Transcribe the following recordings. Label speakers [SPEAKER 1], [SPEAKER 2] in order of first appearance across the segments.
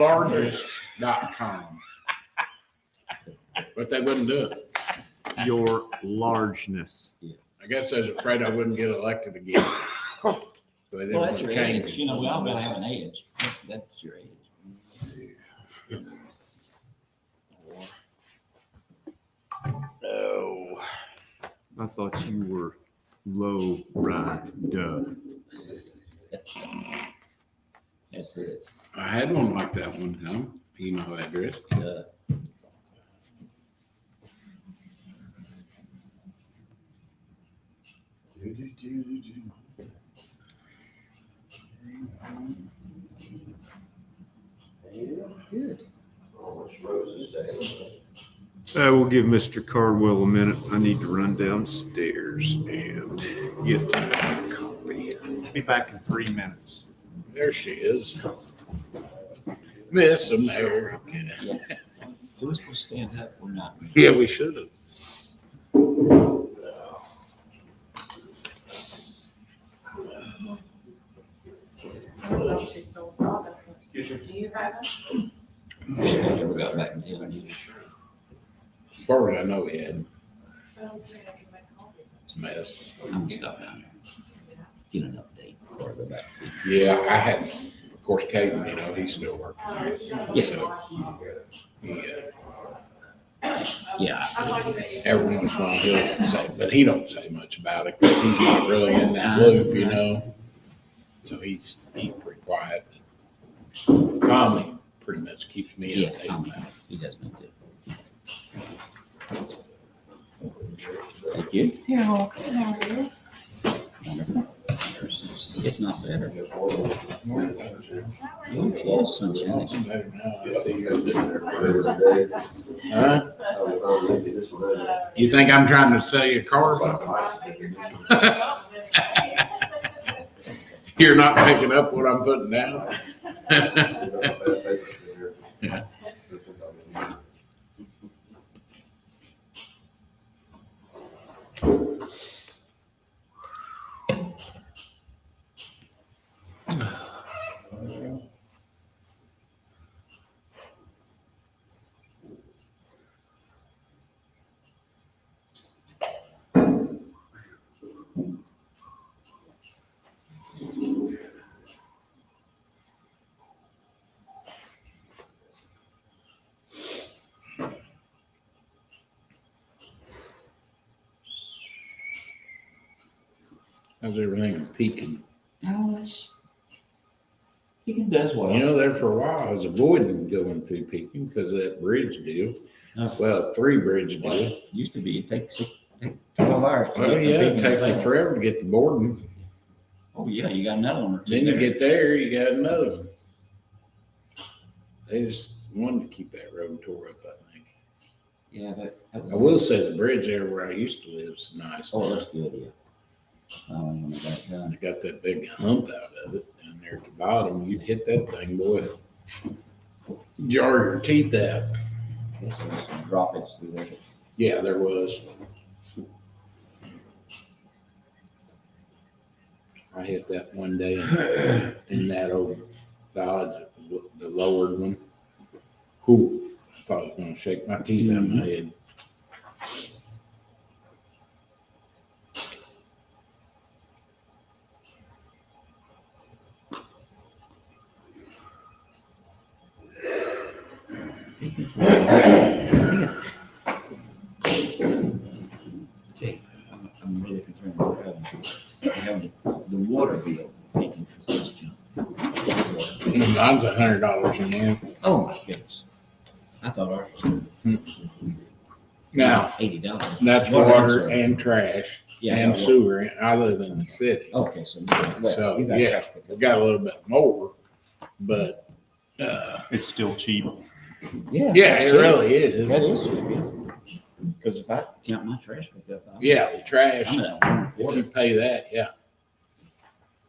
[SPEAKER 1] Largest.com. But they wouldn't do it.
[SPEAKER 2] Your largeness.
[SPEAKER 1] I guess I was afraid I wouldn't get elected again. So they didn't
[SPEAKER 3] Well,
[SPEAKER 1] want
[SPEAKER 3] that's
[SPEAKER 1] to
[SPEAKER 3] your
[SPEAKER 1] change
[SPEAKER 3] age.
[SPEAKER 1] it.
[SPEAKER 3] You know, we all gotta have an age. That's your age.
[SPEAKER 1] Oh.
[SPEAKER 2] I thought you were low rider.
[SPEAKER 3] That's it.
[SPEAKER 1] I had one like that one time. Email address.
[SPEAKER 3] Good.
[SPEAKER 2] We'll give Mr. Cardwell a minute. I need to run downstairs and get a copy. Be back in 3 minutes.
[SPEAKER 1] There she is. Miss America.
[SPEAKER 3] Yeah. Do we supposed to stand up or not?
[SPEAKER 1] Yeah, we should have.
[SPEAKER 4] I don't know if she's still bothered. Do you have it?
[SPEAKER 3] She never got back in town.
[SPEAKER 1] As far as I know, he had.
[SPEAKER 4] I'm saying I can make copies.
[SPEAKER 1] It's a mess.
[SPEAKER 3] I'm gonna stop down there. Get an update before I go back.
[SPEAKER 1] Yeah, I had, of course, Caden, you know, he's still working there. So,
[SPEAKER 3] Yeah.
[SPEAKER 1] every once in a while he'll say, but he don't say much about it because he's not really in that loop, you know. So he's pretty quiet. Tommy pretty much keeps me
[SPEAKER 3] Yeah,
[SPEAKER 1] updated.
[SPEAKER 3] he does me too. Thank you.
[SPEAKER 4] You're welcome. How are you?
[SPEAKER 3] Wonderful. If not better. Oh, yes, sunshine.
[SPEAKER 1] I'm better now. I see you're there first. Huh? You think I'm trying to sell you a car? You're not picking up what I'm putting down? How's everything in Pekin?
[SPEAKER 3] No, it's, he does well.
[SPEAKER 1] You know, there for a while, I was avoiding going through Pekin because of that bridge deal.
[SPEAKER 3] Oh.
[SPEAKER 1] Well, 3 bridge
[SPEAKER 3] Well,
[SPEAKER 1] deal.
[SPEAKER 3] used to be, it takes 12 hours. to
[SPEAKER 1] Oh,
[SPEAKER 3] get
[SPEAKER 1] yeah,
[SPEAKER 3] from
[SPEAKER 1] it takes me
[SPEAKER 3] Pekin.
[SPEAKER 1] forever to get to Borden.
[SPEAKER 3] Oh, yeah, you got another one or two
[SPEAKER 1] Then you
[SPEAKER 3] there.
[SPEAKER 1] get there, you got another one. They just wanted to keep that road tore up, I think.
[SPEAKER 3] Yeah, that was.
[SPEAKER 1] I will say the bridge there where I used to live is nice.
[SPEAKER 3] Oh,
[SPEAKER 1] now.
[SPEAKER 3] that's good, yeah. I don't even know that done.
[SPEAKER 1] They got that big hump out of it down there at the bottom. You'd hit that thing, boy. Jar your teeth out.
[SPEAKER 3] Guess there was some droppage through there.
[SPEAKER 1] Yeah, there was. I hit that one day in that old Dodge, the lowered one. Whew, I thought I was gonna shake my teeth out of my head.
[SPEAKER 3] Jay, I'm really concerned about having the water bill taken for this junk.
[SPEAKER 1] Mine's $100 a month.
[SPEAKER 3] Oh, my goodness. I thought ours was
[SPEAKER 1] Now,
[SPEAKER 3] $80.
[SPEAKER 1] that's water and trash
[SPEAKER 3] Yeah,
[SPEAKER 1] and
[SPEAKER 3] I got
[SPEAKER 1] sewer. And I live in the city.
[SPEAKER 3] Okay, so,
[SPEAKER 1] So,
[SPEAKER 3] you got
[SPEAKER 1] yeah,
[SPEAKER 3] trash
[SPEAKER 1] we
[SPEAKER 3] pickup.
[SPEAKER 1] got a little bit more, but,
[SPEAKER 2] It's still cheap.
[SPEAKER 3] Yeah.
[SPEAKER 1] yeah,
[SPEAKER 3] that's
[SPEAKER 1] it
[SPEAKER 3] cheap.
[SPEAKER 1] really is.
[SPEAKER 3] That is cheap, yeah. Because if I count my trash pickup,
[SPEAKER 1] Yeah, the trash,
[SPEAKER 3] I'm at 1
[SPEAKER 1] if you pay that, yeah,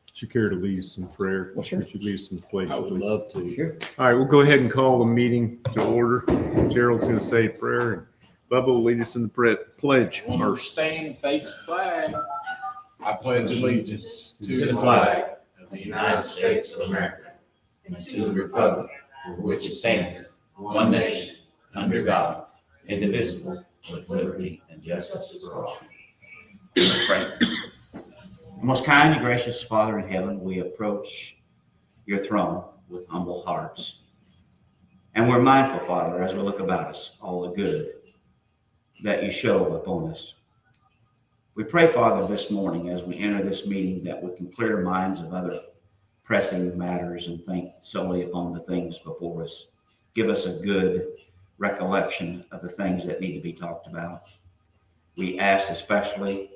[SPEAKER 2] Would you care to lead us in prayer?
[SPEAKER 3] Well, sure.
[SPEAKER 2] Would you lead us in pledge,
[SPEAKER 1] I would
[SPEAKER 2] please?
[SPEAKER 1] love to.
[SPEAKER 3] Sure.
[SPEAKER 2] All right, we'll go ahead and call the meeting to order. Gerald's going to say a prayer, and Bubba will lead us in the pledge
[SPEAKER 1] First,
[SPEAKER 2] first.
[SPEAKER 1] stand and face the flag. I pledge allegiance to the flag of the United States of America and to the republic
[SPEAKER 3] for which it stands, one nation, under God, indivisible, with liberty and justice for all. Let's pray. Most kind and gracious Father in heaven, we approach your throne with humble hearts. And we're mindful, Father, as we look about us, all the good that you show upon us. We pray, Father, this morning as we enter this meeting that we can clear our minds of other pressing matters and think solely upon the things before us. Give us a good recollection of the things that need to be talked about. We ask especially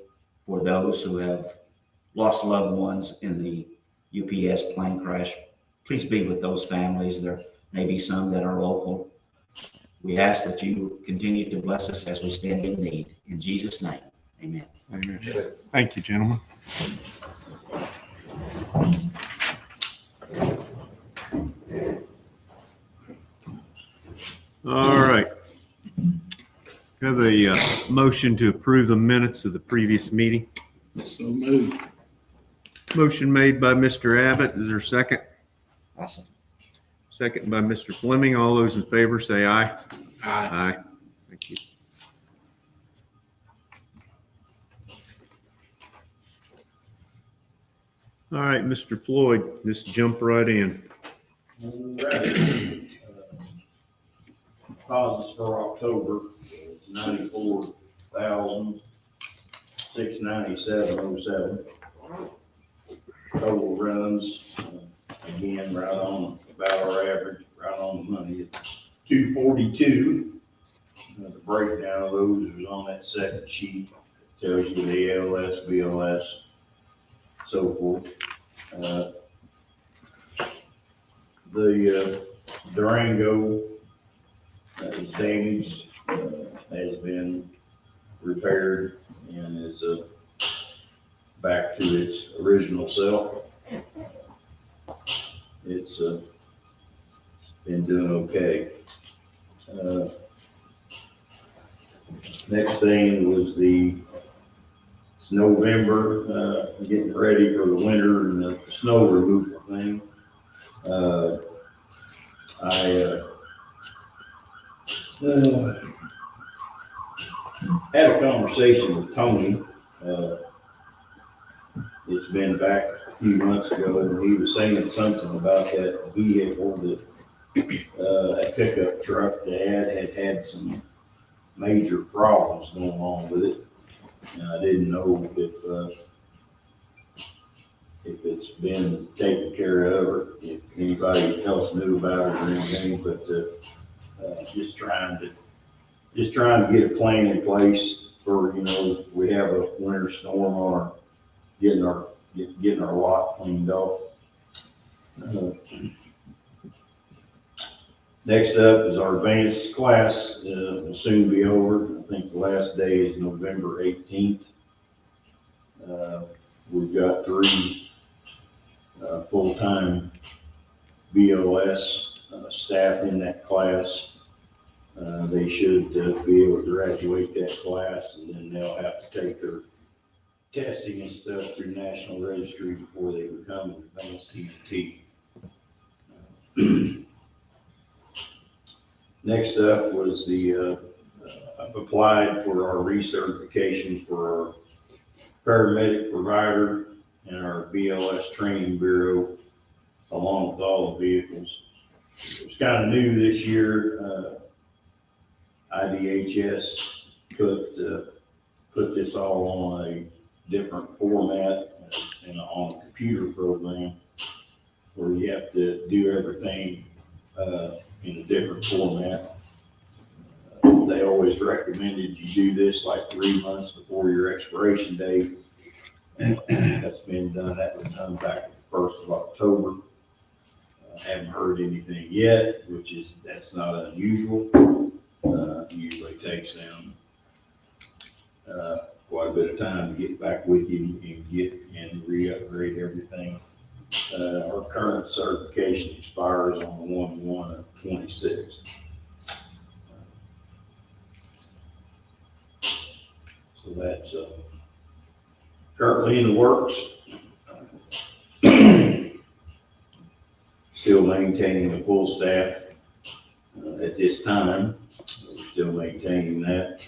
[SPEAKER 3] for those who have lost loved ones in the UPS plane crash. Please be with those families. There may be some that are local. We ask that you continue to bless us as we stand in need. In Jesus' name, amen.
[SPEAKER 2] Amen. Thank you, gentlemen. All right. Have a motion to approve the minutes of the previous meeting.
[SPEAKER 1] So moved.
[SPEAKER 2] Motion made by Mr. Abbott. Is there a second?
[SPEAKER 3] Awesome.
[SPEAKER 2] Second by Mr. Fleming. All those in favor say aye.
[SPEAKER 1] Aye.
[SPEAKER 2] Aye. Thank you. All right, Mr. Floyd, just jump right in.
[SPEAKER 5] Right. Deposits for October is $94,697.07. Total runs, again, right on about our average, right on the money, it's 242. The breakdown of those is on that second sheet. Tells you the ALS, BLS, so forth. The Durango that was damaged has been repaired and is back to its original self. It's been doing okay. Next thing was it's November, getting ready for the winter and the snow removal thing. I had a conversation with Tony. It's been back a few months ago, and he was saying something about that vehicle, that pickup truck that had some major problems going on with it. And I didn't know if it's been taken care of or if anybody else knew about it or anything, but just trying to get a plan in place for, we have a winter storm on getting our lot cleaned off. Next up is our advanced class, will soon be over. I think the last day is November 18th. We've got 3 full-time BLS staff in that class. They should be able to graduate that class, and then they'll have to take their testing and stuff through National Registry before they become an advanced EMT. Next up was I've applied for our recertification for our paramedic provider and our BLS training bureau, along with all the vehicles. It was kind of new this year. IDHS put this all on a different format and on a computer program where you have to do everything in a different format. They always recommended you do this like 3 months before your expiration date. That's been done. That was done back at the 1st of October. Haven't heard anything yet, that's not unusual. Usually takes them quite a bit of time to get back with you and re-upgrade everything. Our current certification expires on the 1/1/26. So that's currently in the works. still maintaining a full staff at this time. We're still maintaining that.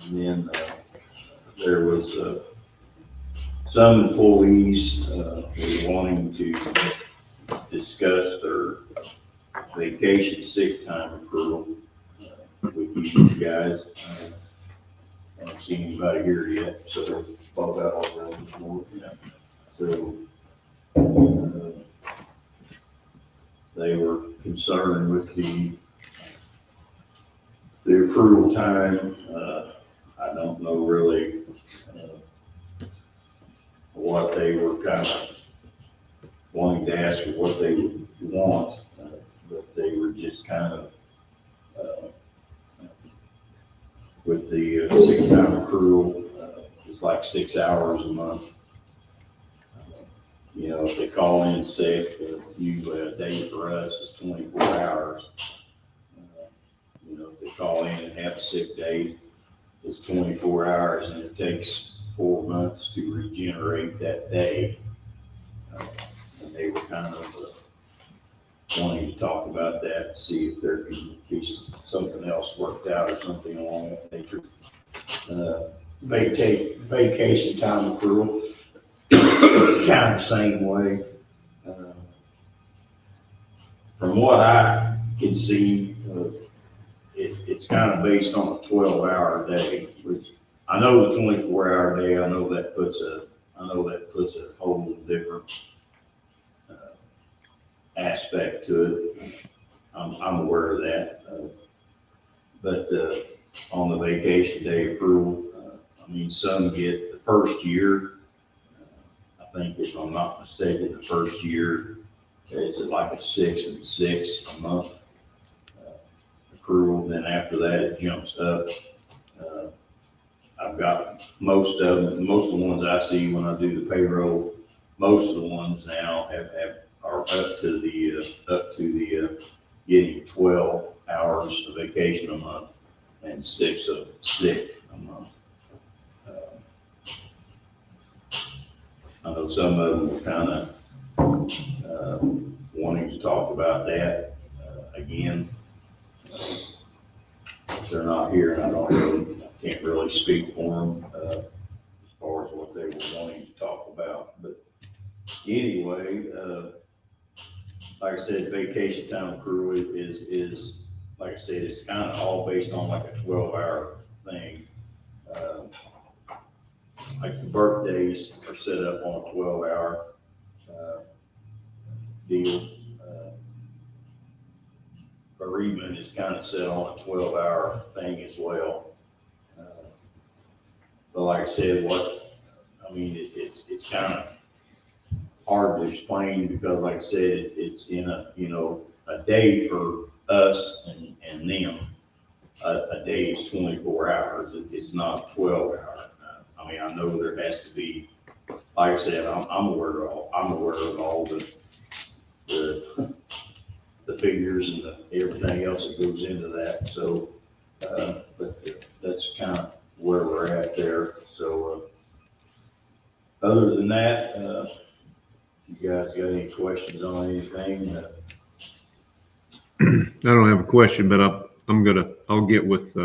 [SPEAKER 5] And then there was some employees were wanting to discuss their vacation sick time accrual with you guys. I haven't seen anybody here yet, so about that already this morning. So they were concerned with the approval time. I don't know really what they were kind of wanting to ask or what they would want, but they were just kind of with the sick time accrual, it's like 6 hours a month. You know, if they call in sick, usually a day for us is 24 hours. You know, if they call in and have a sick day, it's 24 hours, and it takes 4 months to regenerate that day. And they were kind of wanting to talk about that, see if there can be something else worked out or something along that nature. Vacation time accrual, kind of the same way. From what I can see, it's kind of based on a 12-hour day, which I know the 24-hour day, I know that puts a whole different aspect to it. I'm aware of that. But on the vacation day accrual, I mean, some get the first year. I think if I'm not mistaken, the first year is like a 6 and 6 a month accrual. Then after that, it jumps up. I've got most of the ones I see when I do the payroll, most of the ones now are up to the getting 12 hours of vacation a month and 6 of sick a month. I know some of them were kind of wanting to talk about that again. If they're not here, and I can't really speak for them as far as what they were wanting to talk about. But anyway, like I said, vacation time accrual is like I said, it's kind of all based on like a 12-hour thing. Like the birthdays are set up on a 12-hour deal. Bereavement is kind of set on a 12-hour thing as well. But like I said, it's kind of hard to explain because like I said, it's in a day for us and them. A day is 24 hours. It's not 12 hours. I mean, I know there has to be, like I said, I'm aware of all the figures and everything else that goes into that. So, but that's kind of where we're at there. So, other than that, you guys got any questions on anything?
[SPEAKER 2] I don't have a question, but I'll get with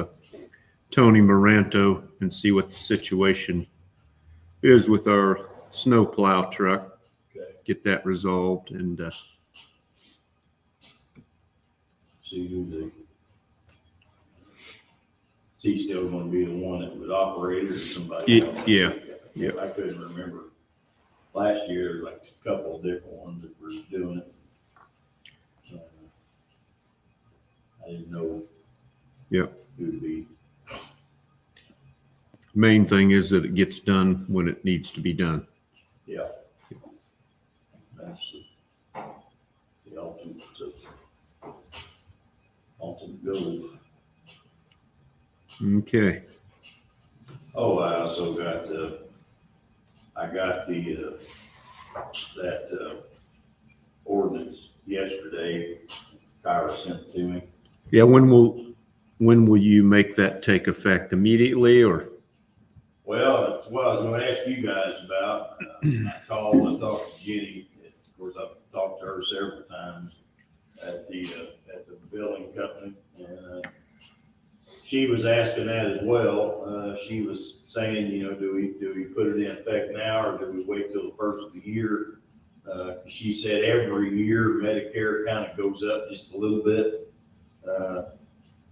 [SPEAKER 2] Tony Moranto and see what the situation is with our snow plow truck.
[SPEAKER 5] Okay.
[SPEAKER 2] Get that resolved and
[SPEAKER 5] See who is he still going to be the one that would operate it or somebody else?
[SPEAKER 2] Yeah.
[SPEAKER 5] I couldn't remember. Last year, there was like a couple of different ones that were doing it. I didn't know.
[SPEAKER 2] Yep.
[SPEAKER 5] Who to be.
[SPEAKER 2] Main thing is that it gets done when it needs to be done.
[SPEAKER 5] Yeah. That's the ultimate goal.
[SPEAKER 2] Okay.
[SPEAKER 5] Oh, I also got that ordinance yesterday. Kyra sent it to me.
[SPEAKER 2] Yeah. When will you make that take effect? Immediately or?
[SPEAKER 5] Well, that's what I was going to ask you guys about. I called and talked to Jenny. Of course, I've talked to her several times at the building company, and she was asking that as well. She was saying, you know, do we put it in effect now, or do we wait till the first of the year? She said every year Medicare kind of goes up just a little bit.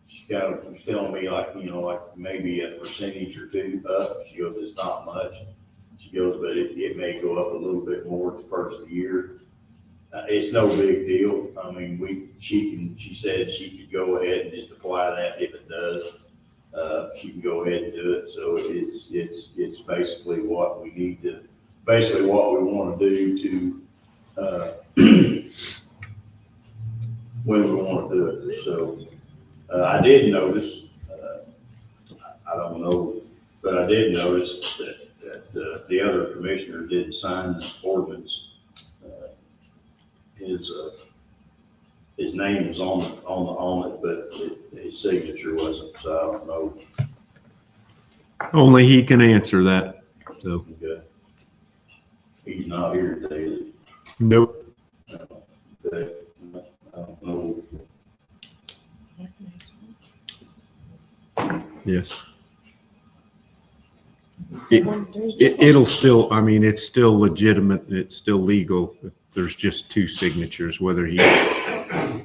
[SPEAKER 5] She was telling me like, you know, like maybe a percentage or two up. She goes, it's not much. She goes, but it may go up a little bit more at the first of the year. It's no big deal. I mean, she said she could go ahead and just apply that if it does. She can go ahead and do it. So it's basically what we need to, basically what we want to do to, when we want to do it. So, I did notice, I don't know, but I did notice that the other commissioner didn't sign this ordinance. His name was on it, but his signature wasn't, so I don't know.
[SPEAKER 2] Only he can answer that. So,
[SPEAKER 5] Okay. He's not here today, is he?
[SPEAKER 2] nope.
[SPEAKER 5] Okay. I don't know.
[SPEAKER 2] Yes. It'll still, I mean, it's still legitimate. It's still legal. If there's just two signatures, whether I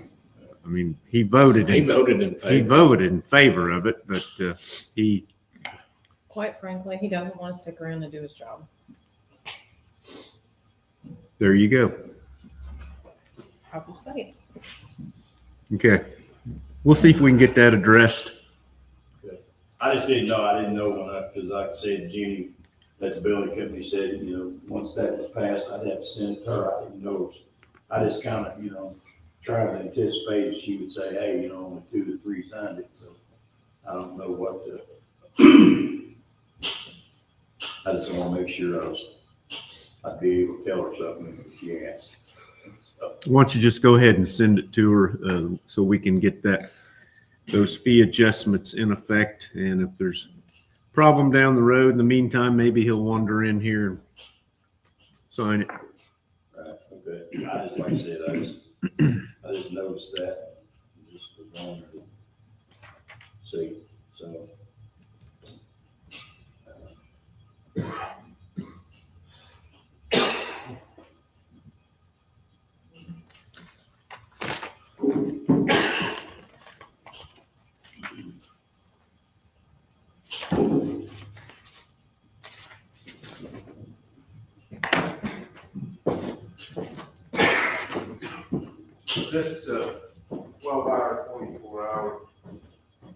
[SPEAKER 2] mean, he voted
[SPEAKER 1] He voted in favor.
[SPEAKER 2] He voted in favor of it, but he,
[SPEAKER 4] Quite frankly, he doesn't want to stick around and do his job.
[SPEAKER 2] there you go.
[SPEAKER 4] I will say it.
[SPEAKER 2] Okay. We'll see if we can get that addressed.
[SPEAKER 5] I just didn't know, because like I said, Jenny at the building company said, you know, once that was passed, I'd have to send it to her. I didn't know. I just kind of, you know, tried to anticipate she would say, hey, you know, only 2 to 3 signed it, so I don't know what to. I just want to make sure I'd be able to tell her something if she asked. So,
[SPEAKER 2] Why don't you just go ahead and send it to her so we can get those fee adjustments in effect. And if there's a problem down the road, in the meantime, maybe he'll wander in here and sign it.
[SPEAKER 5] right, okay. I just, like I said, I just noticed that. Just was wanting to see, so.
[SPEAKER 6] This 12-hour, 24-hour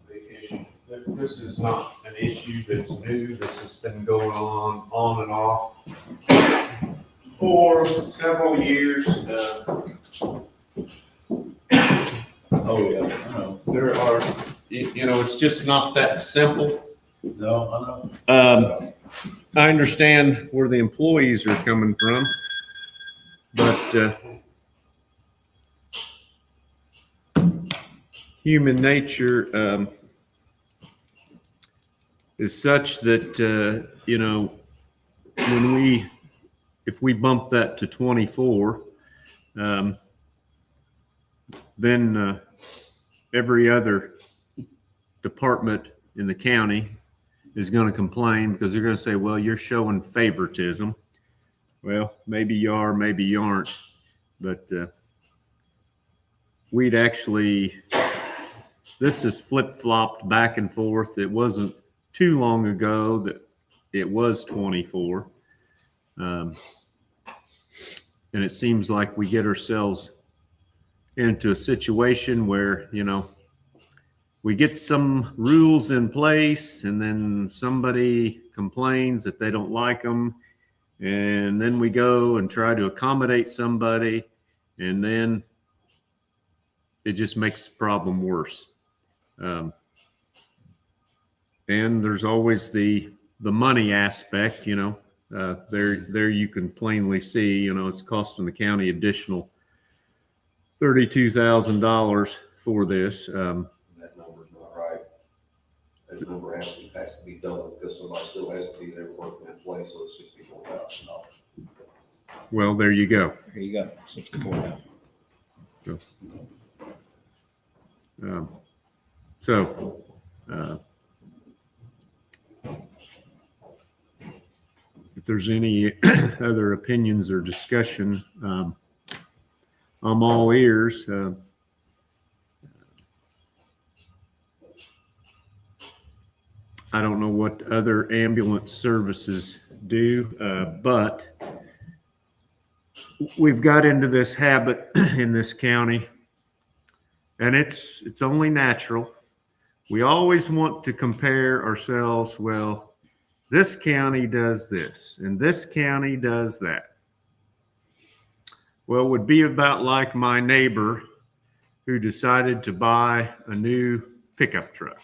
[SPEAKER 6] vacation, this is not an issue that's new. This has been going on and off for several years.
[SPEAKER 5] Oh, yeah, I know.
[SPEAKER 2] There are, you know, it's just not that simple.
[SPEAKER 5] No, I know.
[SPEAKER 2] I understand where the employees are coming from, but human nature is such that, you know, if we bump that to 24, then every other department in the county is going to complain because they're going to say, well, you're showing favoritism. Well, maybe you are, maybe you aren't, but we'd actually, this is flip-flopped back and forth. It wasn't too long ago that it was 24. And it seems like we get ourselves into a situation where, you know, we get some rules in place and then somebody complains that they don't like them. And then we go and try to accommodate somebody. And then it just makes the problem worse. And there's always the money aspect, you know, there you can plainly see, you know, it's costing the county additional $32,000 for this.
[SPEAKER 7] That number's not right. That number has to be doubled because somebody still has to be there working in place, so it's $64,000.
[SPEAKER 2] Well, there you go.
[SPEAKER 3] There you go, 64,000.
[SPEAKER 2] So, if there's any other opinions or discussion, I'm all ears. I don't know what other ambulance services do, but we've got into this habit in this county, and it's only natural. We always want to compare ourselves. Well, this county does this, and this county does that. Well, it would be about like my neighbor who decided to buy a new pickup truck.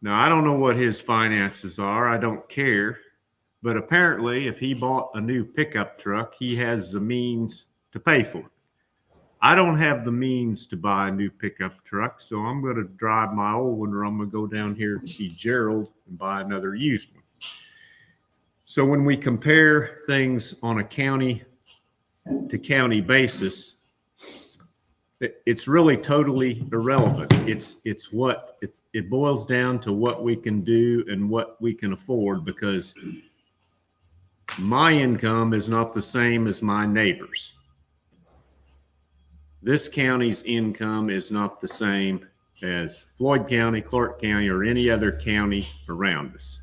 [SPEAKER 2] Now, I don't know what his finances are. I don't care. But apparently, if he bought a new pickup truck, he has the means to pay for it. I don't have the means to buy a new pickup truck, so I'm going to drive my old one, or I'm going to go down here and see Gerald and buy another used one. So when we compare things on a county to county basis, it's really totally irrelevant. It boils down to what we can do and what we can afford, because my income is not the same as my neighbor's. This county's income is not the same as Floyd County, Clark County, or any other county around us.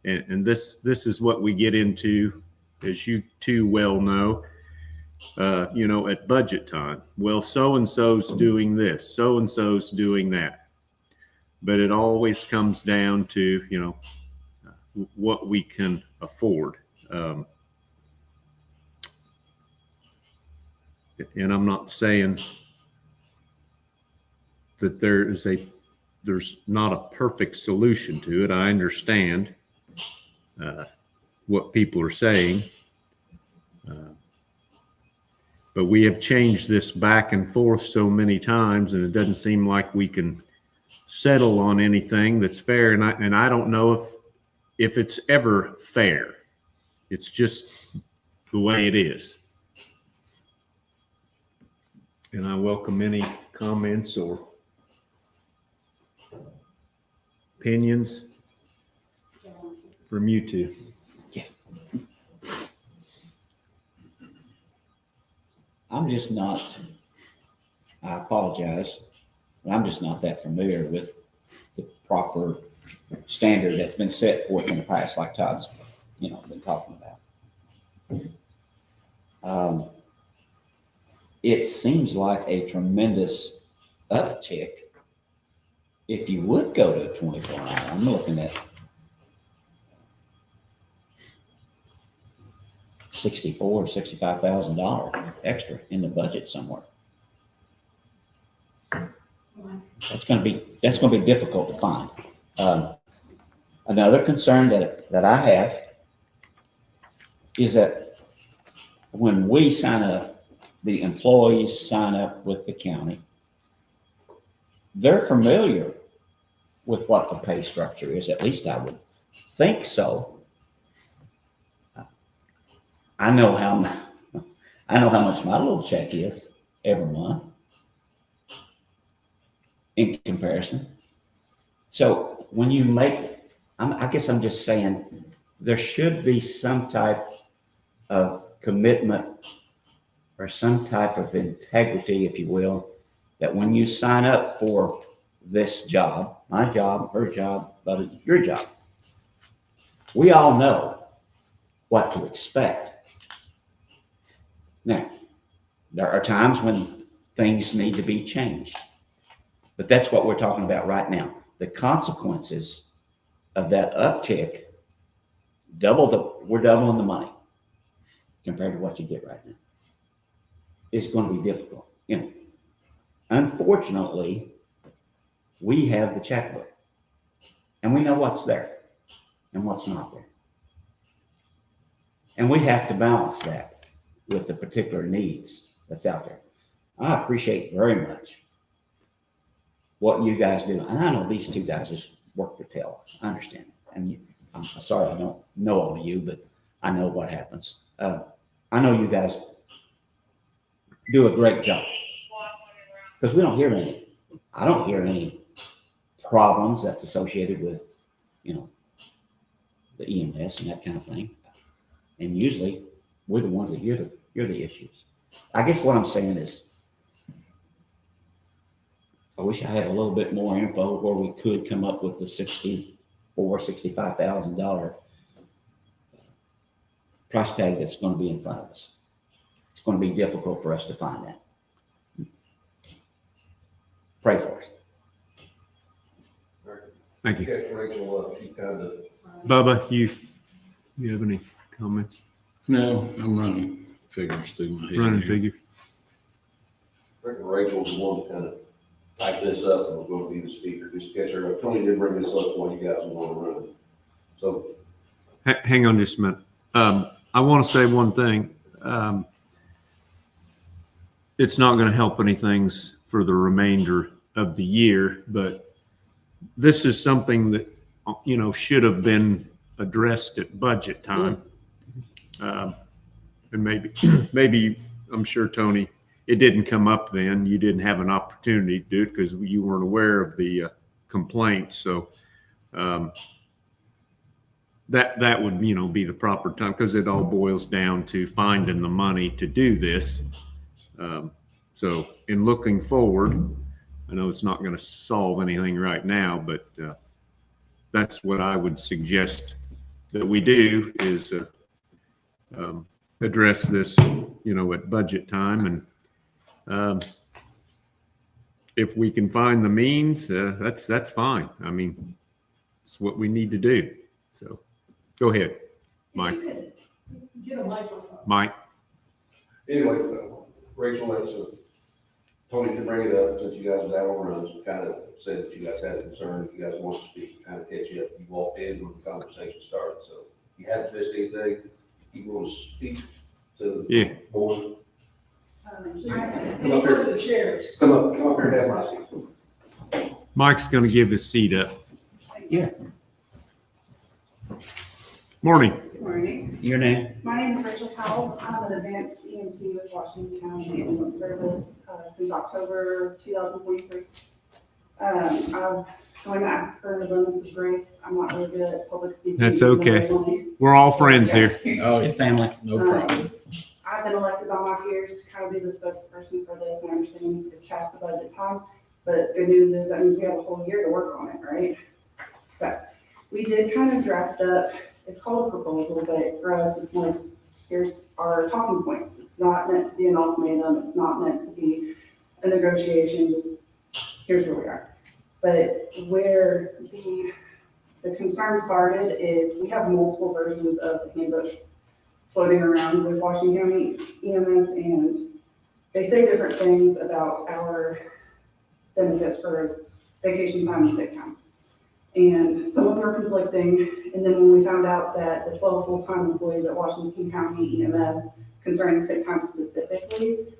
[SPEAKER 2] And this is what we get into, as you too well know, at budget time. Well, so-and-so's doing this, so-and-so's doing that. But it always comes down to, what we can afford. And I'm not saying that there's not a perfect solution to it. I understand what people are saying. But we have changed this back and forth so many times, and it doesn't seem like we can settle on anything that's fair. And I don't know if it's ever fair. It's just the way it is. And I welcome any comments or opinions from you two.
[SPEAKER 3] I'm just not, I apologize, but I'm just not that familiar with the proper standard that's been set forth in the past, like Todd's, been talking about. It seems like a tremendous uptick if you would go to 24 an hour. I'm looking at $65,000 extra in the budget somewhere. That's going to be difficult to find. Another concern that I have is that when we sign up, the employees sign up with the county, they're familiar with what the pay structure is. At least I would think so. I know how much my little check is every month in comparison. So when you I guess I'm just saying there should be some type of commitment or some type of integrity, if you will, that when you sign up for this job, my job, her job, but your job, we all know what to expect. Now, there are times when things need to be changed, but that's what we're talking about right now. The consequences of that uptick, we're doubling the money compared to what you get right now. It's going to be difficult. Unfortunately, we have the checkbook, and we know what's there and what's not there. And we have to balance that with the particular needs that's out there. I appreciate very much what you guys do. And I know these two guys just work their tail off. I understand. And I'm sorry I don't know all of you, but I know what happens. I know you guys do a great job. Because we don't hear any, I don't hear any problems that's associated with, you know, the EMS and that kind of thing. And usually, we're the ones that hear the issues. I guess what I'm saying is, I wish I had a little bit more info where we could come up with the $65,000 price tag that's going to be in front of us. It's going to be difficult for us to find that. Pray for us.
[SPEAKER 2] Thank you.
[SPEAKER 7] Okay, Rachel, she kind of,
[SPEAKER 2] Bubba, you have any comments?
[SPEAKER 1] No, I'm running figures through my head.
[SPEAKER 2] Running
[SPEAKER 1] here.
[SPEAKER 2] figure.
[SPEAKER 7] I reckon Rachel's the one to kind of type this up and was going to be the speaker, just catch her up. Tony did bring this up while you guys were going to run. So,
[SPEAKER 2] Hang on just a minute. I want to say one thing. It's not going to help any things for the remainder of the year, but this is something that, you know, should have been addressed at budget time. And maybe, I'm sure, Tony, it didn't come up then. You didn't have an opportunity to do it because you weren't aware of the complaint. So that would, you know, be the proper time, because it all boils down to finding the money to do this. So in looking forward, I know it's not going to solve anything right now, but that's what I would suggest that we do, is address this, you know, at budget time. And if we can find the means, that's fine. I mean, it's what we need to do. So go ahead, Mike.
[SPEAKER 4] Get a microphone.
[SPEAKER 2] Mike.
[SPEAKER 7] anyway, Rachel, that's Tony did bring it up since you guys were down overruns, kind of said that you guys had a concern, if you guys wanted to speak, kind of catch you up. You walked in when the conversation started, so you haven't missed anything. You want to speak to the board?
[SPEAKER 4] Come up here. The chairs.
[SPEAKER 7] Come up here and have my seat.
[SPEAKER 2] Mike's going to give his seat up.
[SPEAKER 3] Yeah.
[SPEAKER 2] Morning.
[SPEAKER 4] Good morning.
[SPEAKER 3] Your name?
[SPEAKER 4] My name is Rachel Powell. I'm an advanced EMT with Washington County Ambulance Service since October 2023. I'm going to ask for an abundance of grace. I'm not really good at public speaking.
[SPEAKER 2] That's okay. We're all friends here.
[SPEAKER 1] Oh,
[SPEAKER 3] Your family?
[SPEAKER 1] no problem.
[SPEAKER 4] I've been elected on my peers to kind of be the spokesperson for this, and I understand it's past the budget time, but good news is that means we have a whole year to work on it, right? So we did kind of draft up, it's called a proposal, but for us, it's like, here's our talking points. It's not meant to be an ultimatum. It's not meant to be a negotiation, just here's where we are. But where the concern started is we have multiple versions of the handbook floating around with Washington County EMS, and they say different things about our benefits for vacation time and sick time. And some of them are conflicting. And then when we found out that the 12 full-time employees at Washington County EMS concerning sick time specifically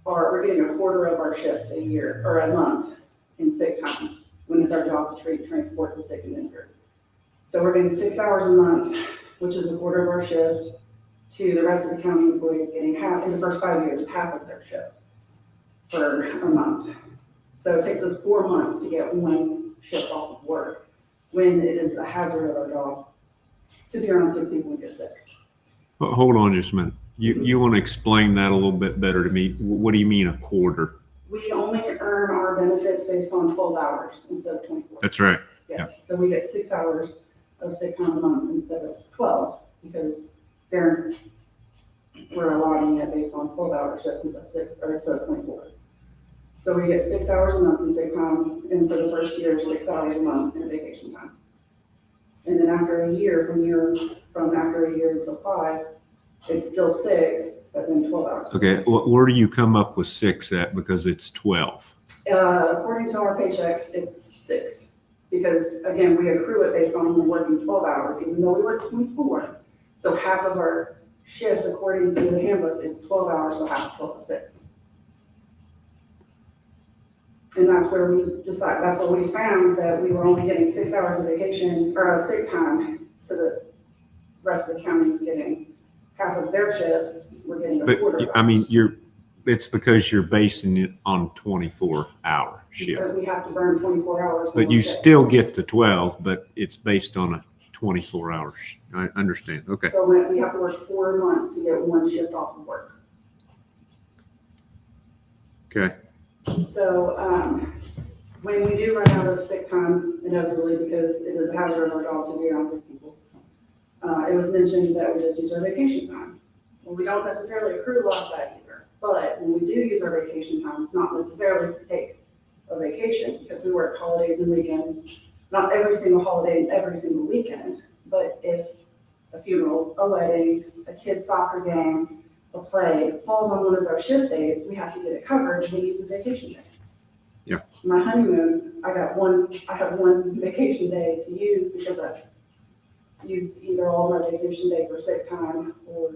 [SPEAKER 4] we're getting a quarter of our shift a year or a month in sick time when it's our job to treat, transport the sick and injured. So we're getting 6 hours a month, which is a quarter of our shift, to the rest of the county employees getting half, in the first 5 years, half of their shift for a month. So it takes us 4 months to get one shift off of work when it is a hazard of our job to be around sick people and get sick.
[SPEAKER 2] Hold on just a minute. You want to explain that a little bit better to me? What do you mean a quarter?
[SPEAKER 4] We only earn our benefits based on 12 hours instead of 24.
[SPEAKER 2] That's right.
[SPEAKER 4] Yes, so we get 6 hours of sick time a month instead of 12, because we're allotting it based on 12-hour shifts instead of 24. So we get 6 hours a month in sick time, and for the first year, 6 hours a month in vacation time. And then after a year, after a year to apply, it's still 6, but then 12 hours.
[SPEAKER 2] Okay, where do you come up with 6 at? Because it's 12.
[SPEAKER 4] According to our paychecks, it's 6. Because again, we accrue it based on only working 12 hours, even though we work 24. So half of our shift, according to the handbook, is 12 hours, so half of 12 is 6. And that's where that's what we found, that we were only getting 6 hours of vacation, or of sick time, so the rest of the county is getting half of their shifts, we're getting a
[SPEAKER 2] But,
[SPEAKER 4] quarter.
[SPEAKER 2] I mean, it's because you're basing it on 24-hour shift.
[SPEAKER 4] Because we have to burn 24 hours.
[SPEAKER 2] But you still get to 12, but it's based on a 24 hours. I understand. Okay.
[SPEAKER 4] So we have to work 4 months to get one shift off of work.
[SPEAKER 2] Okay.
[SPEAKER 4] So, when we do run out of sick time, inevitably, because it is a hazard of our job to be around sick people, it was mentioned that we just use our vacation time. Well, we don't necessarily accrue a lot of that either, but when we do use our vacation time, it's not necessarily to take a vacation, because we work holidays and weekends, not every single holiday and every single weekend, but if a funeral, a wedding, a kid's soccer game, a play falls on one of our shift days, we have to get it covered, and we use a vacation day.
[SPEAKER 2] Yeah.
[SPEAKER 4] My honeymoon, I have one vacation day to use because I've used either all my vacation day for sick time or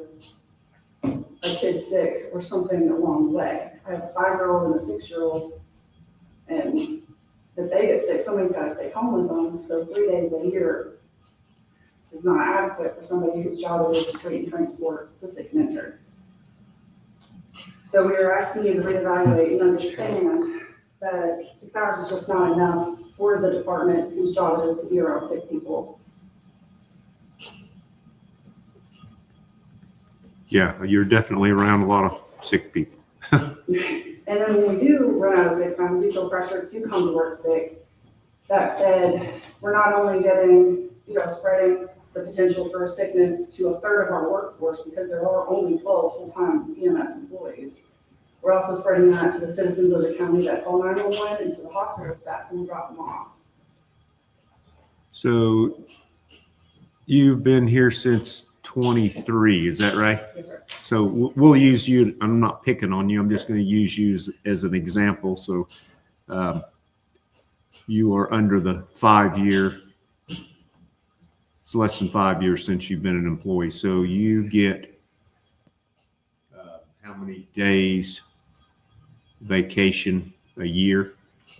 [SPEAKER 4] a kid's sick or something along the way. I have a 5-year-old and a 6-year-old, and if they get sick, somebody's got to stay home with them. So 3 days a year is not adequate for somebody whose job it is to treat and transport the sick and injured. So we are asking you to reevaluate and understand that 6 hours is just not enough for the department whose job it is to be around sick people.
[SPEAKER 2] Yeah, you're definitely around a lot of sick people.
[SPEAKER 4] And then when we do run out of sick time, we do feel pressure to come to work sick. That said, we're not only getting, spreading the potential for sickness to a third of our workforce, because there are only 12 full-time EMS employees. We're also spreading that to the citizens of the county that call 911 and to the hospital staff when we drop them off.
[SPEAKER 2] So you've been here since 23, is that right?
[SPEAKER 4] Yes, sir.
[SPEAKER 2] So we'll use you. I'm not picking on you. I'm just going to use you as an example. So you are under the 5-year. It's less than 5 years since you've been an employee. So you get how many days vacation a year?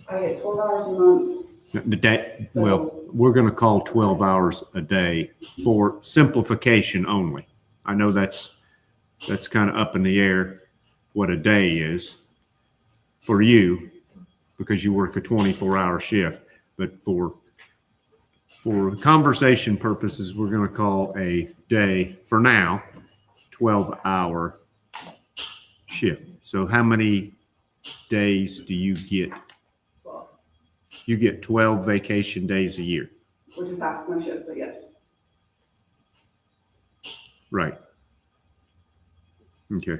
[SPEAKER 4] I get 12 hours a month.
[SPEAKER 2] The day, well, we're going to call 12 hours a day for simplification only. I know that's kind of up in the air what a day is for you because you work a 24-hour shift. But for conversation purposes, we're going to call a day for now 12-hour shift. So how many days do you get?
[SPEAKER 4] 12,
[SPEAKER 2] You get 12 vacation days a year.
[SPEAKER 4] which is half my shift, but yes.
[SPEAKER 2] Right. Okay.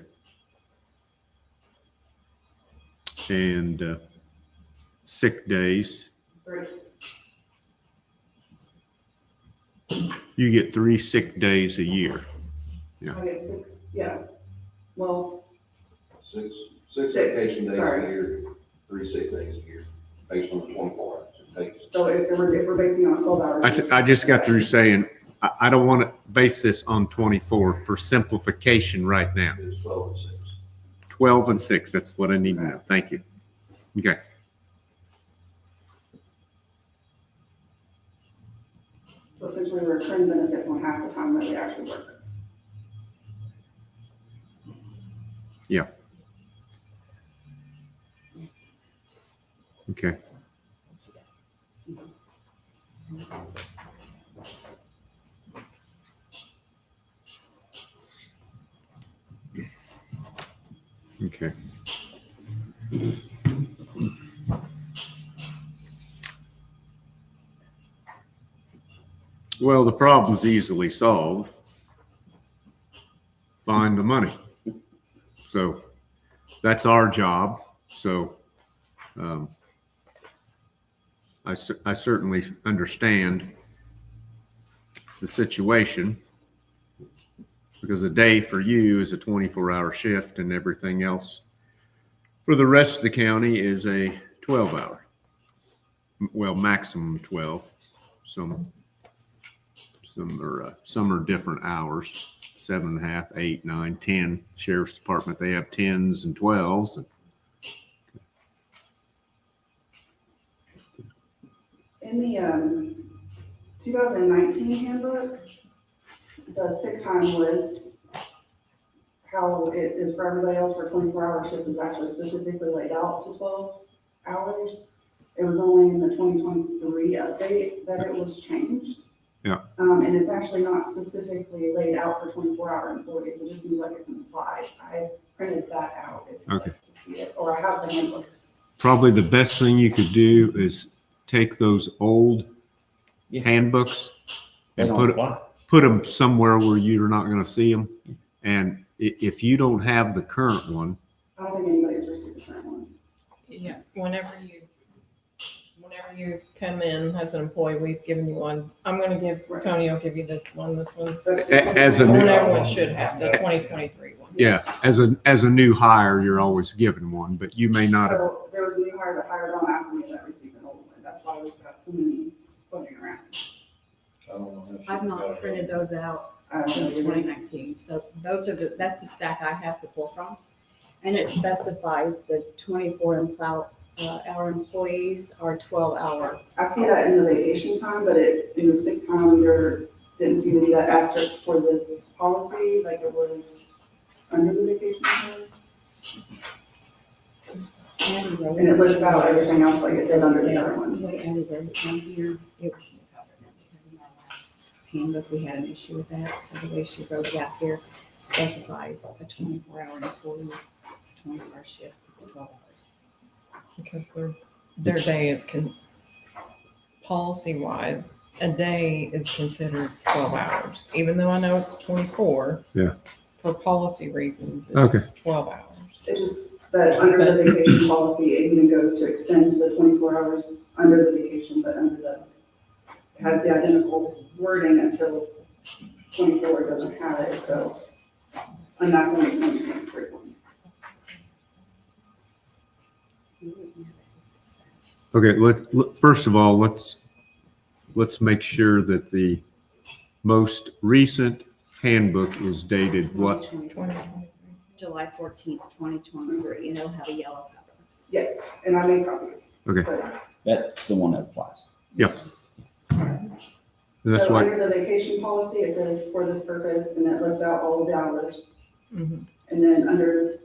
[SPEAKER 2] And sick days,
[SPEAKER 4] 3.
[SPEAKER 2] you get 3 sick days a year.
[SPEAKER 4] I get 6, yeah. Well,
[SPEAKER 7] Six
[SPEAKER 4] Six,
[SPEAKER 7] vacation days a
[SPEAKER 4] sorry.
[SPEAKER 7] year, 3 sick days a year, based on the 24 hours it takes.
[SPEAKER 4] so if we're basing it on 12 hours.
[SPEAKER 2] I just got through saying, I don't want to base this on 24 for simplification right now.
[SPEAKER 7] It's 12 and 6.
[SPEAKER 2] 12 and 6, that's what I need to know. Thank you. Okay.
[SPEAKER 4] So essentially, we're accruing benefits on half the time that we actually work.
[SPEAKER 2] Yeah. Okay. Okay. Well, the problem's easily solved. Find the money. So that's our job. So I certainly understand the situation because a day for you is a 24-hour shift and everything else for the rest of the county is a 12-hour. Well, maximum 12. Some are different hours, 7.5, 8, 9, 10. Sheriff's Department, they have 10s and 12s.
[SPEAKER 4] In the 2019 handbook, the sick time list how it is for everybody else for 24-hour shifts is actually specifically laid out to 12 hours. It was only in the 2023 update that it was changed.
[SPEAKER 2] Yeah.
[SPEAKER 4] And it's actually not specifically laid out for 24-hour employees. It just seems like it's implied. I printed that out if you'd like to see it, or I have the handbooks.
[SPEAKER 2] Probably the best thing you could do is take those old handbooks
[SPEAKER 8] They
[SPEAKER 2] and
[SPEAKER 8] don't apply.
[SPEAKER 2] put them somewhere where you're not going to see them. And if you don't have the current one,
[SPEAKER 4] I don't think anybody's received the current one.
[SPEAKER 9] Yeah, whenever you come in as an employee, we've given you one. I'm gonna give, Tony, I'll give you this one's,
[SPEAKER 2] as a new,
[SPEAKER 9] one everyone should have, the 2023 one.
[SPEAKER 2] yeah, as a new hire, you're always given one, but you may not have.
[SPEAKER 4] So there was a new hire that hired on after me that received an old one. That's why we've got so many floating around.
[SPEAKER 10] I've not printed those out since 2019, so that's the stack I have to pull from. And it specifies the 24-hour employees are 12-hour.
[SPEAKER 4] I see that in the vacation time, but in the sick time, there didn't seem to be that asterisk for this policy, like it was under the vacation time. And it lists out everything else like it did under the other one.
[SPEAKER 10] We added everything here. It was because in my last handbook, we had an issue with that. So the way she wrote it out here specifies a 24-hour employee, 24-hour shift, it's 12 hours.
[SPEAKER 9] Because their day is policy-wise, a day is considered 12 hours, even though I know it's 24.
[SPEAKER 2] Yeah.
[SPEAKER 9] For policy reasons,
[SPEAKER 2] Okay.
[SPEAKER 9] it's 12 hours.
[SPEAKER 4] It just, that under the vacation policy, it even goes to extend to the 24 hours under the vacation, but under the, it has the identical wording until 24 doesn't have it, so, and that's only 2023 one.
[SPEAKER 2] Okay, first of all, let's make sure that the most recent handbook is dated what?
[SPEAKER 9] 2023.
[SPEAKER 10] July 14th, 2023, and it'll have a yellow cover.
[SPEAKER 4] Yes, and I made copies.
[SPEAKER 2] Okay.
[SPEAKER 4] But-
[SPEAKER 8] That's the one that applies.
[SPEAKER 2] Yep. That's
[SPEAKER 4] So
[SPEAKER 2] why,
[SPEAKER 4] under the vacation policy, it says for this purpose, and it lists out all of the hours.
[SPEAKER 9] Mhm.
[SPEAKER 4] And then under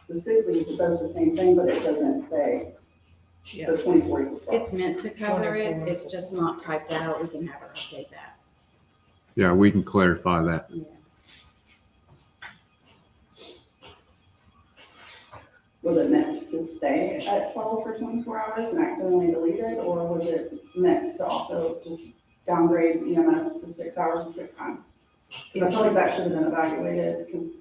[SPEAKER 4] the sick leave, it does the same thing, but it doesn't say
[SPEAKER 9] Yeah.
[SPEAKER 4] the 24 equals 12.
[SPEAKER 10] It's meant to cover it,
[SPEAKER 9] 24.
[SPEAKER 10] it's just not typed out. We can have her update that.
[SPEAKER 2] yeah, we can clarify that.
[SPEAKER 10] Yeah.
[SPEAKER 4] Was it meant to stay at 12 for 24 hours and accidentally deleted, or was it meant to also just downgrade EMS to 6 hours of sick time? I feel like that should have been evaluated, because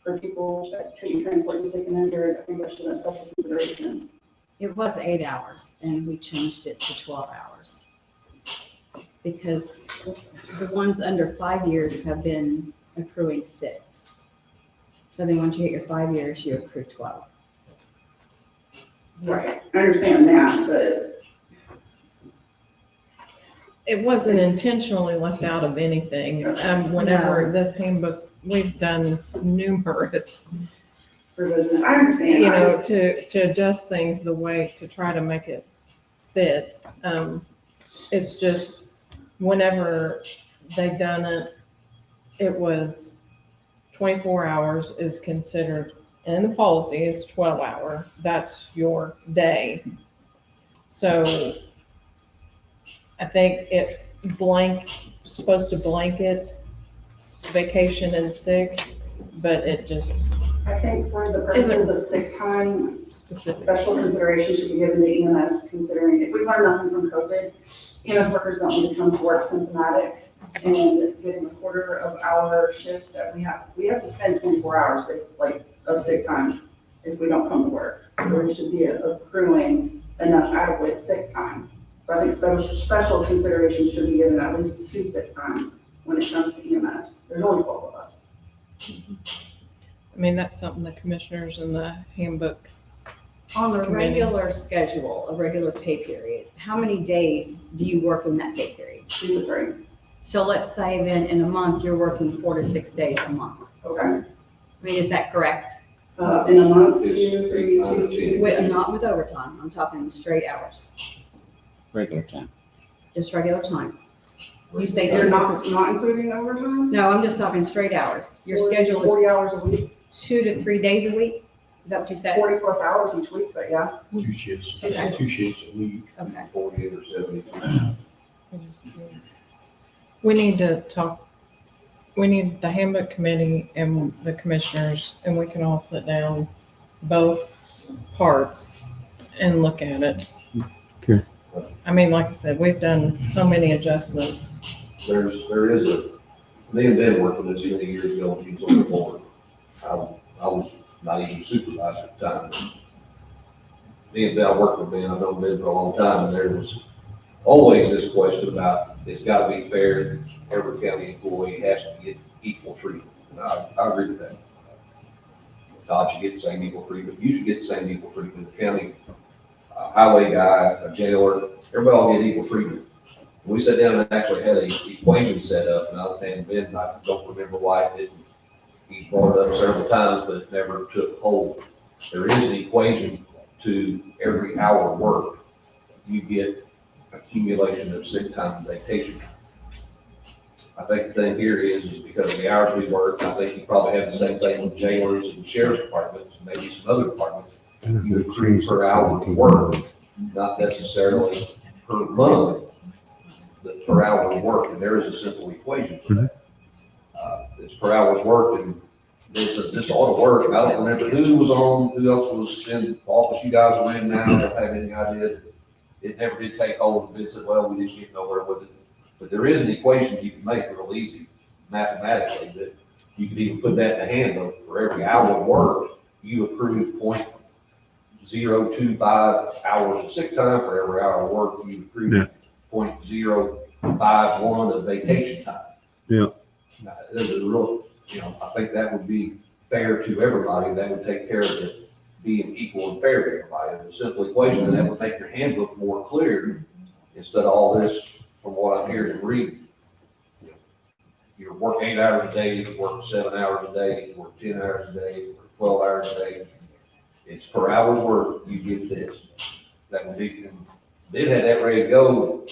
[SPEAKER 4] for people that treat transporting sick and injured, I think that should have special consideration.
[SPEAKER 10] It was 8 hours and we changed it to 12 hours. Because the ones under 5 years have been accruing 6. So then once you hit your 5 years, you accrue 12.
[SPEAKER 4] Right, I understand that, but
[SPEAKER 9] It wasn't intentionally left out of anything. Whenever this handbook, we've done numerous,
[SPEAKER 4] provision, I understand.
[SPEAKER 9] you
[SPEAKER 4] I
[SPEAKER 9] know,
[SPEAKER 4] just-
[SPEAKER 9] to adjust things the way, to try to make it fit. It's just, whenever they done it, it was 24 hours is considered, and the policy is 12 hour. That's your day. So I think it supposed to blanket vacation and sick, but it just
[SPEAKER 4] I think for the purposes of sick time,
[SPEAKER 9] specific.
[SPEAKER 4] special consideration should be given to EMS, considering if we learn nothing from COVID, EMS workers don't need to come to work symptomatic and getting a quarter of our shift that we have to spend 24 hours of sick time if we don't come to work. So we should be accruing enough adequate sick time. So I think special consideration should be given at least 2 sick time when it comes to EMS. There's only 12 of us.
[SPEAKER 9] I mean, that's something the commissioners in the handbook.
[SPEAKER 10] On the
[SPEAKER 9] Committee.
[SPEAKER 10] regular schedule, a regular pay period, how many days do you work in that pay period?
[SPEAKER 4] 2 to 3.
[SPEAKER 10] So let's say then in a month, you're working 4 to 6 days a month.
[SPEAKER 4] Okay.
[SPEAKER 10] I mean, is that correct?
[SPEAKER 4] In a month,
[SPEAKER 7] It's
[SPEAKER 4] 2, 3,
[SPEAKER 7] 8, 9,
[SPEAKER 4] 2,
[SPEAKER 7] 10.
[SPEAKER 4] 2.
[SPEAKER 10] With, not with overtime, I'm talking straight hours,
[SPEAKER 8] Regular time.
[SPEAKER 10] just regular time. You say
[SPEAKER 4] You're
[SPEAKER 10] two,
[SPEAKER 4] not including overtime?
[SPEAKER 10] no, I'm just talking straight hours. Your
[SPEAKER 4] 40
[SPEAKER 10] schedule is
[SPEAKER 4] 40 hours a week,
[SPEAKER 10] 2 to 3 days a week? Is that what you said?
[SPEAKER 4] 40 plus hours each week, but yeah.
[SPEAKER 5] 2 shifts,
[SPEAKER 10] Okay.
[SPEAKER 5] 2 shifts a week.
[SPEAKER 10] Okay.
[SPEAKER 7] 48 or 70.
[SPEAKER 9] We need to talk, we need the handbook committee and the commissioners, and we can all sit down, both parts, and look at it.
[SPEAKER 2] Okay.
[SPEAKER 9] I mean, like I said, we've done so many adjustments.
[SPEAKER 7] There is me and Ben worked with this many years ago when he was on the board. I was not even supervisor at the time. Me and Ben, I worked with Ben, I've known Ben for a long time, and there was always this question about, it's gotta be fair, every county employee has to get equal treatment. And I agree with that. Todd should get the same equal treatment, you should get the same equal treatment, the county, highway guy, a jailer, everybody all get equal treatment. We sat down and actually had a equation set up, and Ben, I don't remember why it didn't, he brought it up several times, but it never took hold. There is an equation to every hour worked, you get accumulation of sick time and vacation. I think the thing here is because of the hours we work, I think you probably have the same thing with jailers and sheriff's departments, and maybe some other departments. You accrue per hour of work, not necessarily per month, but per hour of work, and there is a simple equation for that. It's per hour's work, and it says this ought to work. I don't remember who was on, who else was in the office you guys are in now, don't have any idea. It never did take hold, and it said, well, we didn't get nowhere with it. But there is an equation you can make real easy mathematically, that you could even put that in the handbook. For every hour of work, you accrue 0.025 hours of sick time. For every hour of work, you accrue 0.051 of vacation time.
[SPEAKER 2] Yeah.
[SPEAKER 7] Now, this is real, I think that would be fair to everybody. That would take care of it being equal and fair to everybody. It's a simple equation, and that would make your handbook more clear instead of all this from what I'm hearing and reading. You work 8 hours a day, you work 7 hours a day, you work 10 hours a day, you work 12 hours a day. It's per hour's work, you get this. That would be, and Ben had that ready to go.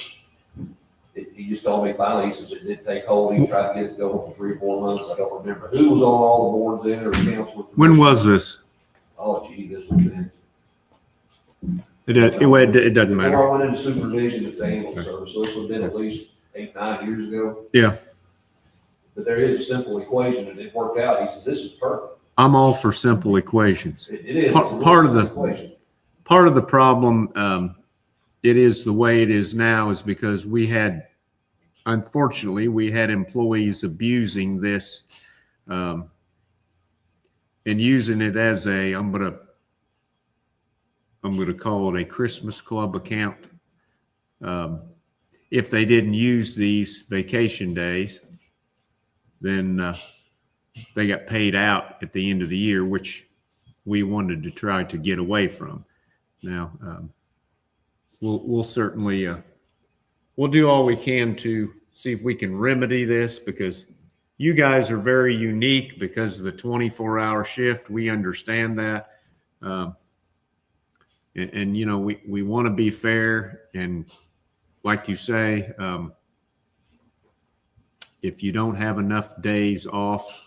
[SPEAKER 7] He just told me finally, he says it did take hold. He tried to get it going for 3 or 4 months. I don't remember who was on all the boards then or council.
[SPEAKER 2] When was this?
[SPEAKER 7] Oh, gee, this was been.
[SPEAKER 2] It doesn't matter.
[SPEAKER 7] Before I went into supervision at the ambulance service, so this would have been at least 8, 9 years ago.
[SPEAKER 2] Yeah.
[SPEAKER 7] But there is a simple equation, and it worked out. He says, this is perfect.
[SPEAKER 2] I'm all for simple equations.
[SPEAKER 7] It is.
[SPEAKER 2] Part of the
[SPEAKER 7] equation.
[SPEAKER 2] Part of the problem, it is the way it is now, is because unfortunately, we had employees abusing this and using it as I'm gonna call it a Christmas club account. If they didn't use these vacation days, then they got paid out at the end of the year, which we wanted to try to get away from. Now, we'll certainly we'll do all we can to see if we can remedy this, because you guys are very unique because of the 24-hour shift. We understand that. And we want to be fair. And like you say, if you don't have enough days off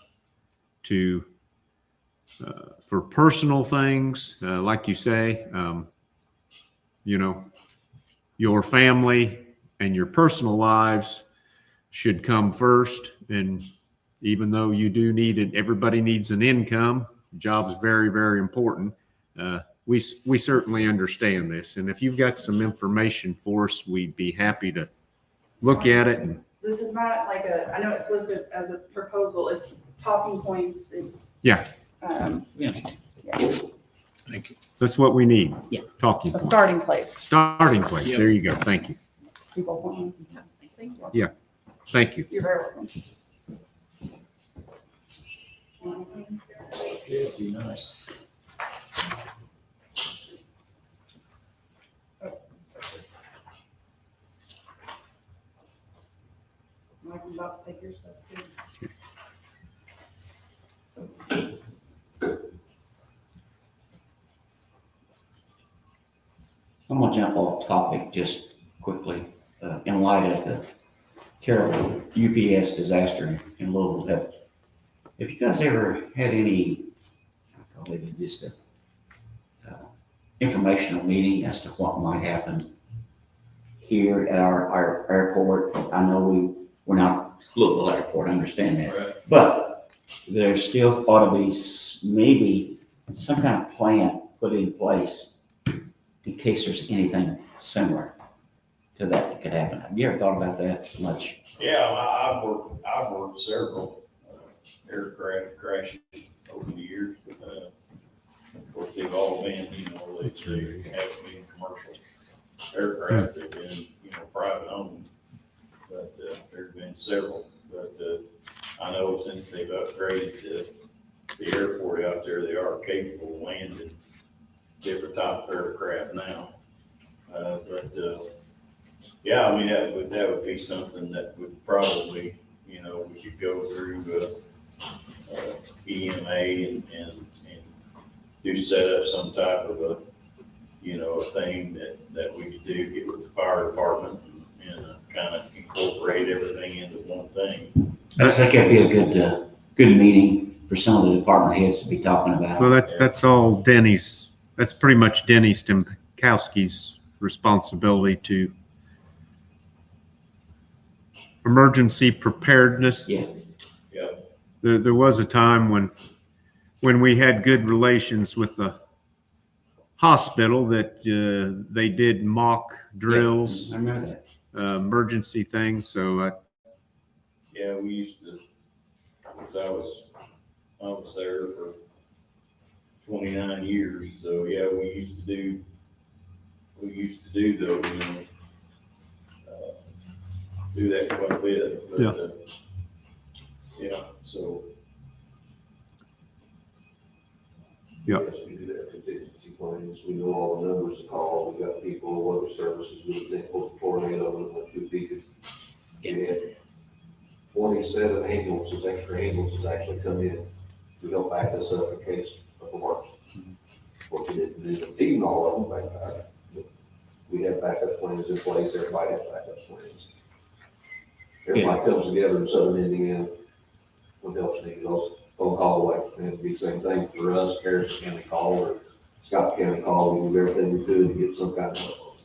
[SPEAKER 2] for personal things, like you say, your family and your personal lives should come first. And even though you do need it, everybody needs an income. Job's very, very important. We certainly understand this. And if you've got some information for us, we'd be happy to look at it. And
[SPEAKER 4] This is not like I know it's listed as a proposal, it's talking points, it's.
[SPEAKER 2] Yeah.
[SPEAKER 4] Yeah.
[SPEAKER 1] Thank you.
[SPEAKER 2] That's what we need.
[SPEAKER 10] Yeah.
[SPEAKER 2] Talking
[SPEAKER 4] A
[SPEAKER 2] points.
[SPEAKER 4] starting place.
[SPEAKER 2] Starting place.
[SPEAKER 1] Yep.
[SPEAKER 2] There you go. Thank you.
[SPEAKER 4] People want.
[SPEAKER 2] Thank you.
[SPEAKER 4] You're very welcome.
[SPEAKER 5] Yeah, it'd be nice.
[SPEAKER 4] Mike, I'm about to take your stuff too.
[SPEAKER 8] I'm gonna jump off topic just quickly, in light of the
[SPEAKER 3] terrible UPS disaster in Louisville, have you guys ever had any, I call it just a informational meeting as to what might happen here at our airport? I know we're not Louisville Airport, I understand that.
[SPEAKER 1] Right.
[SPEAKER 3] But there still ought to be maybe some kind of plan put in place in case there's anything similar to that could happen. Have you ever thought about that much?
[SPEAKER 5] Yeah, I've worked several aircraft crashes over the years. Of course, they've all been, they haven't been commercial aircraft, they've been, private owned. But there's been several. But I know since they've upgraded the airport out there, they are capable of landing different type of aircraft now. Yeah, I mean, that would be something that would probably, we could go through EMA and do set up some type of a thing that we could do, get with the fire department and kind of incorporate everything into one thing.
[SPEAKER 3] I think that'd be a good meeting for some of the department heads to be talking about.
[SPEAKER 2] Well, that's all Denny's, that's pretty much Denny Stemkowski's responsibility to emergency preparedness.
[SPEAKER 3] Yeah.
[SPEAKER 5] Yeah.
[SPEAKER 2] There was a time when we had good relations with the hospital that they did mock drills,
[SPEAKER 3] I remember that.
[SPEAKER 2] emergency things. So
[SPEAKER 5] Yeah, we used to, because I was there for 29 years, so yeah, we used to do those, do that quite a bit. But,
[SPEAKER 2] Yeah.
[SPEAKER 5] Yeah, so.
[SPEAKER 2] Yeah.
[SPEAKER 7] Yes, we do that contingency plans, we know all the numbers to call, we got people, other services, we think post tornado, and what you think is. We had 27 ambulances, extra ambulances actually come in to help back us up in case of the worst. What we didn't do, but even all of them, we had backup plans in place, everybody had backup plans. Everybody comes together in southern Indiana when help's needed, those phone call away, and it'd be the same thing for us, Harrison County call or Scott County call, we do everything we could to get some kind of help.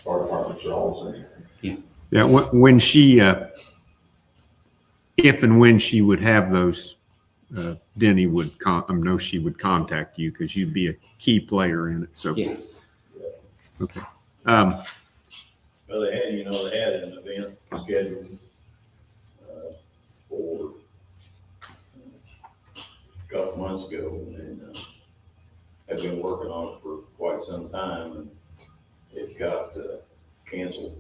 [SPEAKER 7] Fire departments are all the same.
[SPEAKER 2] yeah, when she, if and when she would have those, Denny would know she would contact you because you'd be a key player in it. So,
[SPEAKER 3] Yeah.
[SPEAKER 2] okay.
[SPEAKER 5] Well, they had an event scheduled for a couple months ago, and have been working on it for quite some time, and it got canceled.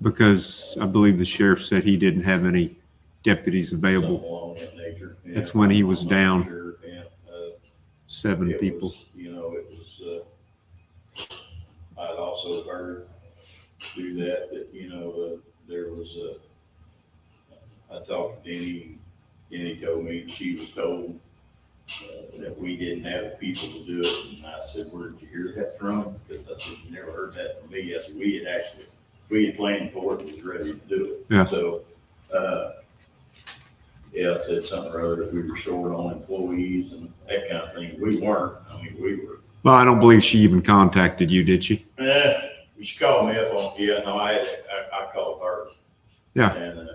[SPEAKER 2] Because I believe the sheriff said he didn't have any deputies available.
[SPEAKER 5] Something along that nature. Yeah.
[SPEAKER 2] That's when he was
[SPEAKER 5] I'm not
[SPEAKER 2] down.
[SPEAKER 5] sure. Yeah.
[SPEAKER 2] 7
[SPEAKER 5] It
[SPEAKER 2] people.
[SPEAKER 5] was, it was, I'd also heard through that, there was I talked to Denny, Denny told me she was told that we didn't have the people to do it, and I said, where did you hear that from? Because I said, you never heard that from me. I said, we had planned for it and was ready to do it.
[SPEAKER 2] Yeah.
[SPEAKER 5] So, yeah, I said something or other, that we were short on employees and that kind of thing. We weren't. I mean, we were.
[SPEAKER 2] Well, I don't believe she even contacted you, did she?
[SPEAKER 5] She called me up on, I called her.
[SPEAKER 2] Yeah.
[SPEAKER 5] And,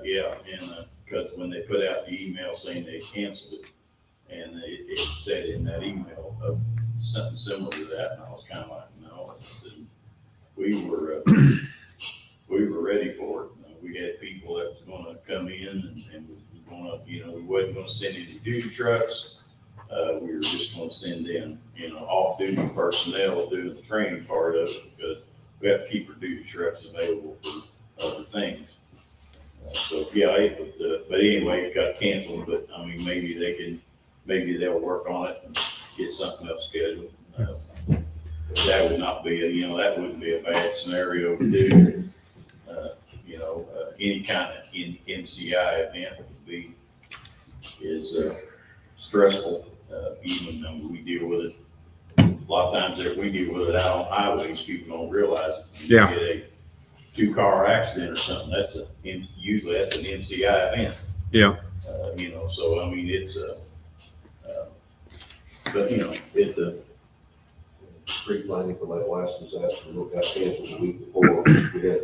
[SPEAKER 5] because when they put out the email saying they canceled it, and it said in that email something similar to that, and I was kind of like, no, I said, we were ready for it. We had people that was gonna come in and was gonna, we wasn't gonna send any duty trucks. We were just gonna send in, off-duty personnel doing the training part of it, because we have to keep our duty trucks available for other things. So, yeah, but anyway, it got canceled, but I mean, maybe they'll work on it and get something else scheduled. That would not be that wouldn't be a bad scenario to do. Any kind of MCI event is stressful, even though we deal with it lot of times if we deal with it out on highways, people don't realize it.
[SPEAKER 2] Yeah.
[SPEAKER 5] You get a 2-car accident or something, usually that's an NCI event.
[SPEAKER 2] Yeah.
[SPEAKER 5] You know, so I mean, it's but you know, it's
[SPEAKER 7] Pre-planning for that last disaster, we got canceled the week before, we had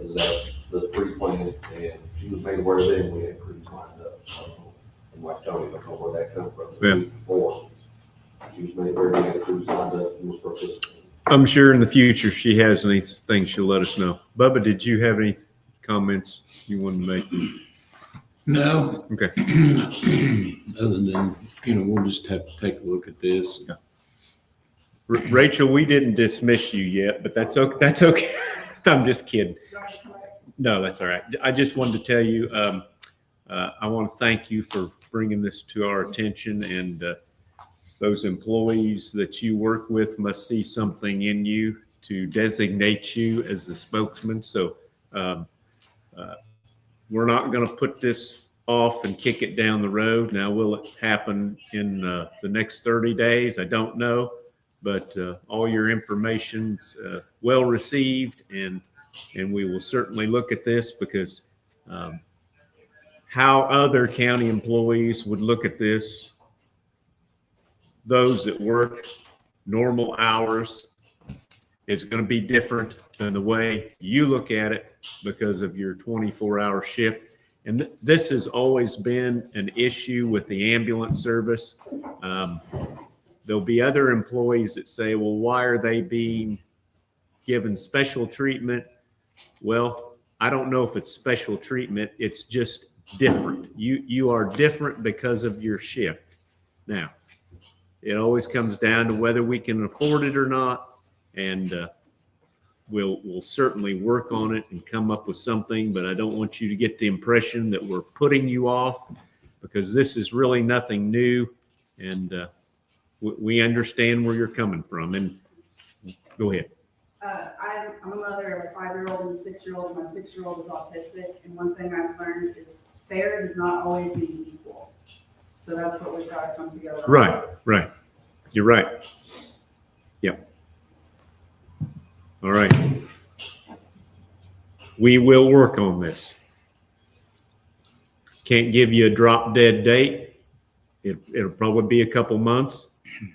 [SPEAKER 7] the pre-plan, and she was made aware then we had crews lined up, so. And like Tony, I don't know where that come from, the week before, she was made aware we had crews lined up, and was participating.
[SPEAKER 2] I'm sure in the future she has anything, she'll let us know. Bubba, did you have any comments you wanted to make?
[SPEAKER 1] No.
[SPEAKER 2] Okay.
[SPEAKER 1] Other than, you know, we'll just have to take a look at this.
[SPEAKER 2] Rachel, we didn't dismiss you yet, but that's okay. That's okay. I'm just kidding. No, that's all right. I just wanted to tell you, I want to thank you for bringing this to our attention, and those employees that you work with must see something in you to designate you as the spokesman. So we're not going to put this off and kick it down the road. Now, will it happen in the next 30 days? I don't know, but all your information's well received, and we will certainly look at this, because how other county employees would look at this, those that work normal hours, is going to be different than the way you look at it because of your 24-hour shift. And this has always been an issue with the ambulance service. There'll be other employees that say, well, why are they being given special treatment? Well, I don't know if it's special treatment. It's just different. You are different because of your shift. Now, it always comes down to whether we can afford it or not, and we'll certainly work on it and come up with something, but I don't want you to get the impression that we're putting you off, because this is really nothing new, and we understand where you're coming from. And go ahead.
[SPEAKER 4] I'm a mother of a 5-year-old and a 6-year-old, and my 6-year-old is autistic, and one thing I've learned is fair does not always mean equal. So that's what we've got to come together on.
[SPEAKER 2] Right. You're right. Yep. All right. We will work on this. Can't give you a drop dead date. It'll probably be a couple months,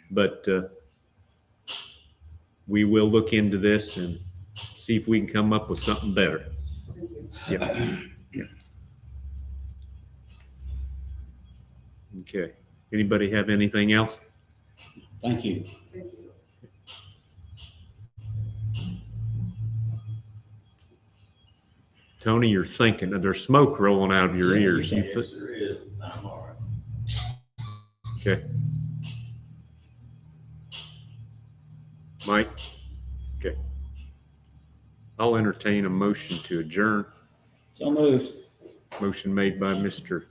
[SPEAKER 2] but we will look into this and see if we can come up with something better. Yeah. Okay. Anybody have anything else?
[SPEAKER 1] Thank you.
[SPEAKER 4] Thank you.
[SPEAKER 2] Tony, you're thinking. There's smoke rolling out of your ears.
[SPEAKER 5] yes, there is. I'm all right.
[SPEAKER 2] Okay. Mike? Okay. I'll entertain a motion to adjourn.
[SPEAKER 1] So moved.
[SPEAKER 2] Motion made by Mr.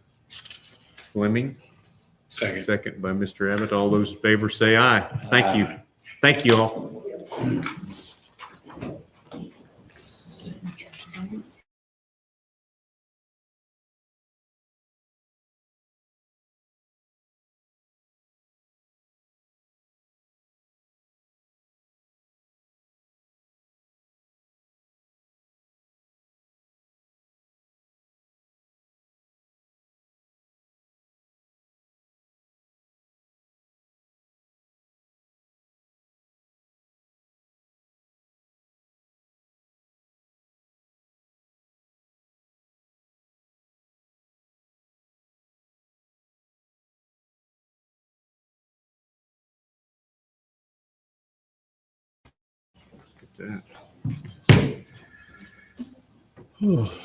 [SPEAKER 2] Fleming,
[SPEAKER 1] Second.
[SPEAKER 2] second by Mr. Abbott. All those in favor say aye. Thank you. Thank you all. Look at that.